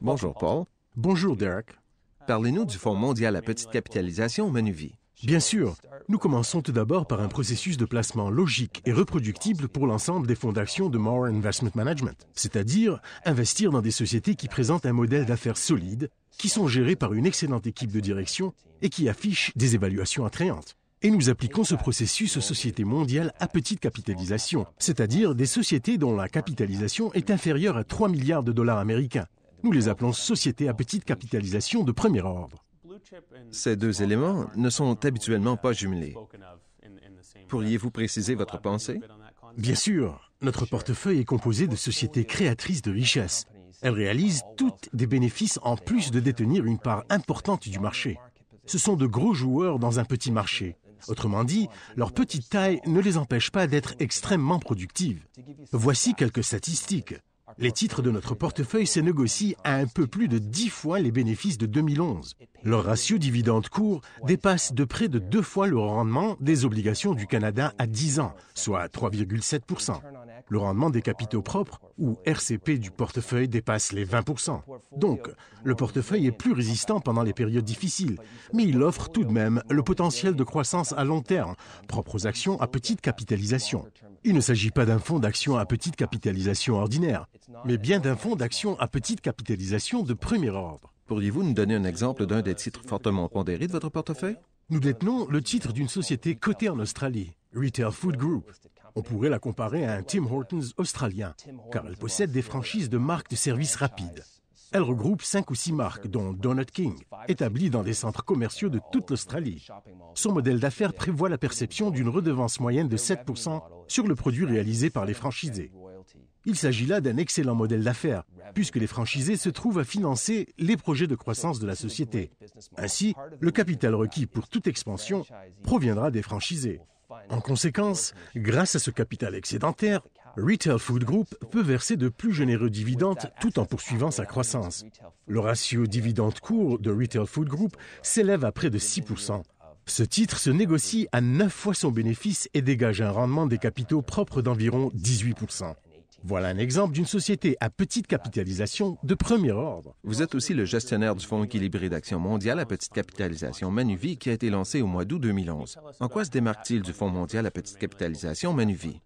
Bonjour, Paul. Bonjour, Derek. Parlez-nous du Fonds mondial à petite capitalisation Menu Vie. Bien sûr, nous commençons tout d'abord par un processus de placement logique et reproductible pour l'ensemble des fonds d'action de Maurer Investment Management, c'est-à-dire investir dans des sociétés qui présentent un modèle d'affaires solide, qui sont gérées par une excellente équipe de direction et qui affichent des évaluations attrayantes. Et nous appliquons ce processus aux sociétés mondiales à petite capitalisation, c'est-à-dire des sociétés dont la capitalisation est inférieure à 3 milliards de dollars américains. Nous les appelons sociétés à petite capitalisation de premier ordre. Ces deux éléments ne sont habituellement pas jumelés. Pourriez-vous préciser votre pensée? Bien sûr, notre portefeuille est composé de sociétés créatrices de richesses. Elles réalisent toutes des bénéfices en plus de détenir une part importante du marché. Ce sont de gros joueurs dans un petit marché. Autrement dit, leur petite taille ne les empêche pas d'être extrêmement productives. Voici quelques statistiques. Les titres de notre portefeuille se négocient à un peu plus de 10 fois les bénéfices de 2011. Leur ratio dividende-cours dépasse de près de 2 fois le rendement des obligations du Canada à 10 ans, soit 3,7 %. Le rendement des capitaux propres, ou RCP du portefeuille, dépasse les 20 %. Donc, le portefeuille est plus résistant pendant les périodes difficiles, mais il offre tout de même le potentiel de croissance à long terme, propre aux actions à petite capitalisation. Il ne s'agit pas d'un fonds d'action à petite capitalisation ordinaire, mais bien d'un fonds d'action à petite capitalisation de premier ordre. Pourriez-vous nous donner un exemple d'un des titres fortement pondérés de votre portefeuille? Nous détenons le titre d'une société cotée en Australie, Retail Food Group. On pourrait la comparer à un Tim Hortons australien, car elle possède des franchises de marques de services rapides. Elle regroupe 5 ou 6 marques, dont Donut King, établies dans des centres commerciaux de toute l'Australie. Son modèle d'affaires prévoit la perception d'une redevance moyenne de 7 % sur le produit réalisé par les franchisés. Il s'agit là d'un excellent modèle d'affaires, puisque les franchisés se trouvent à financer les projets de croissance de la société. Ainsi, le capital requis pour toute expansion proviendra des franchisés. En conséquence, grâce à ce capital excédentaire, Retail Food Group peut verser de plus généreux dividendes tout en poursuivant sa croissance. Le ratio dividende-cours de Retail Food Group s'élève à près de 6 %. Ce titre se négocie à 9 fois son bénéfice et dégage un rendement des capitaux propres d'environ 18 %. Voilà un exemple d'une société à petite capitalisation de premier ordre. Vous êtes aussi le gestionnaire du Fonds équilibré d'action mondiale à petite capitalisation Menu Vie qui a été lancé au mois d'août 2011. En quoi se démarque-t-il du Fonds mondial à petite capitalisation Menu Vie?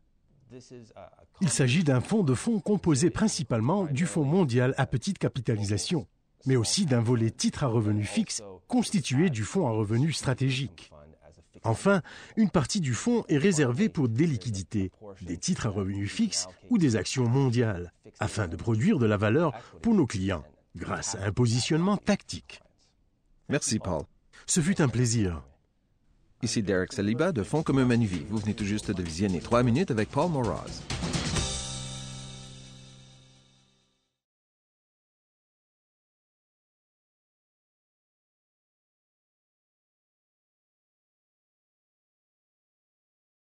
Il s'agit d'un fonds de fonds composé principalement du Fonds mondial à petite capitalisation, mais aussi d'un volet titres à revenus fixes constitué du Fonds à revenus stratégiques. Enfin, une partie du fonds est réservée pour des liquidités, des titres à revenus fixes ou des actions mondiales, afin de produire de la valeur pour nos clients, grâce à un positionnement tactique. Merci, Paul. Ce fut un plaisir. Ici Derek Saliba de Fonds commun Menu Vie. Vous venez tout juste de visionner 3 minutes avec Paul Moraz.